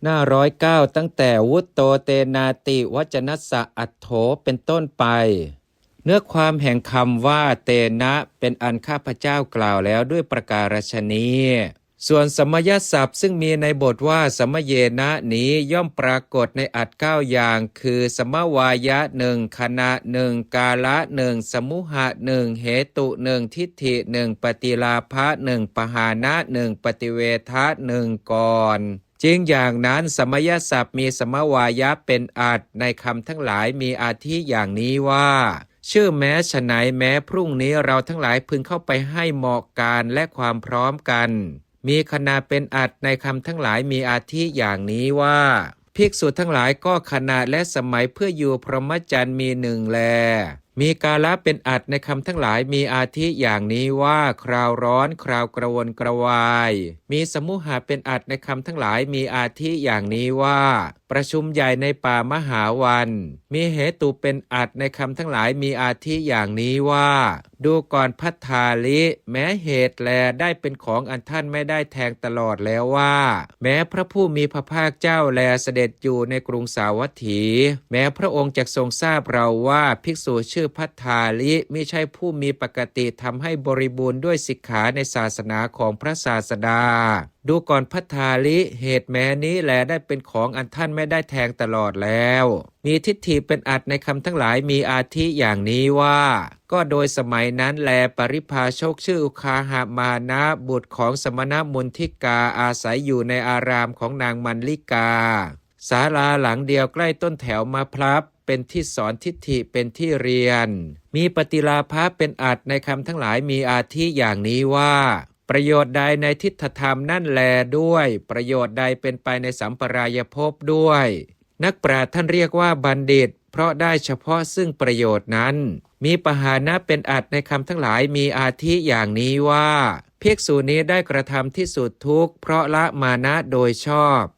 หน้า109ตั้งแต่วุตโตเตนาติวจนัสสะอัตโถเป็นต้นไปเนื้อความแห่งคำว่าเตนะเป็นอันข้าพเจ้ากล่าวแล้วด้วยประการฉนี้ส่วนสมยศัพท์ซึ่งมีในบทว่าสมเยนะนี้ย่อมปรากฏในอัด9อย่างคือสมวายะหนึ่งขณะหนึ่งกาละหนึ่งสมุหะหนึ่งเหตุหนึ่งทิฏฐิหนึ่งปฏิลาภะหนึ่งปหานะหนึ่งปฏิเวทะหนึ่งก่อนจริงอย่างนั้นสมยศัพท์มีสมวายะเป็นอัดในคำทั้งหลายมีอาทิอย่างนี้ว่าชื่อแม้ฉะไหนแม้พรุ่งนี้เราทั้งหลายพึงเข้าไปให้เหมาะการและความพร้อมกันมีคณาเป็นอัดในคำทั้งหลายมีอาทิอย่างนี้ว่าภิกษุทั้งหลายก็ขณะและสมัยเพื่ออยู่พรหมจรรย์มีหนึ่งแลมีกาละเป็นอัดในคำทั้งหลายมีอาทิอย่างนี้ว่าคราวร้อนคราวกระวนกระวายมีสมุหะเป็นอัดในคำทั้งหลายมีอาทิอย่างนี้ว่าประชุมใหญ่ในป่ามหาวันมีเหตุเป็นอัดในคำทั้งหลายมีอาทิอย่างนี้ว่าดูก่อนพัทธาลิแม้เหตุแลได้เป็นของอันท่านไม่ได้แทงตลอดแล้วว่าแม้พระผู้มีพระภาคเจ้าแลเสด็จอยู่ในกรุงสาวัตถีแม้พระองค์จักทรงทราบเราว่าภิกษุชื่อพัทธาลิมิใช่ผู้มีปกติทำให้บริบูรณ์ด้วยสิกขาในศาสนาของพระศาสดาดูก่อนพัทธาลิเหตุแม้นี้แลได้เป็นของอันท่านไม่ได้แทงตลอดแล้วมีทิฏฐิเป็นอัดในคำทั้งหลายมีอาทิอย่างนี้ว่าก็โดยสมัยนั้นแลปริภาชกชื่ออุคาหามานะบุตรของสมณมุนทิกาอาศัยอยู่ในอารามของนางมัลลิกาศาลาหลังเดียวใกล้ต้นแถวมะพร้าวเป็นที่สอนทิฏฐิเป็นที่เรียนมีปฏิลาภะเป็นอัดในคำทั้งหลายมีอาทิอย่างนี้ว่าประโยชน์ใดในทิฏฐธรรมนั่นแลด้วยประโยชน์ใดเป็นไปในสัมปรายภพด้วยนักปราชญ์ท่านเรียกว่าบัณฑิตเพราะได้เฉพาะซึ่งประโยชน์นั้นมีปหานะเป็นอัดในคำทั้งหลายมีอาทิอย่างนี้ว่าภิกษุนี้ได้กระทำที่สุดทุกข์เพราะละมานะโดยชอบ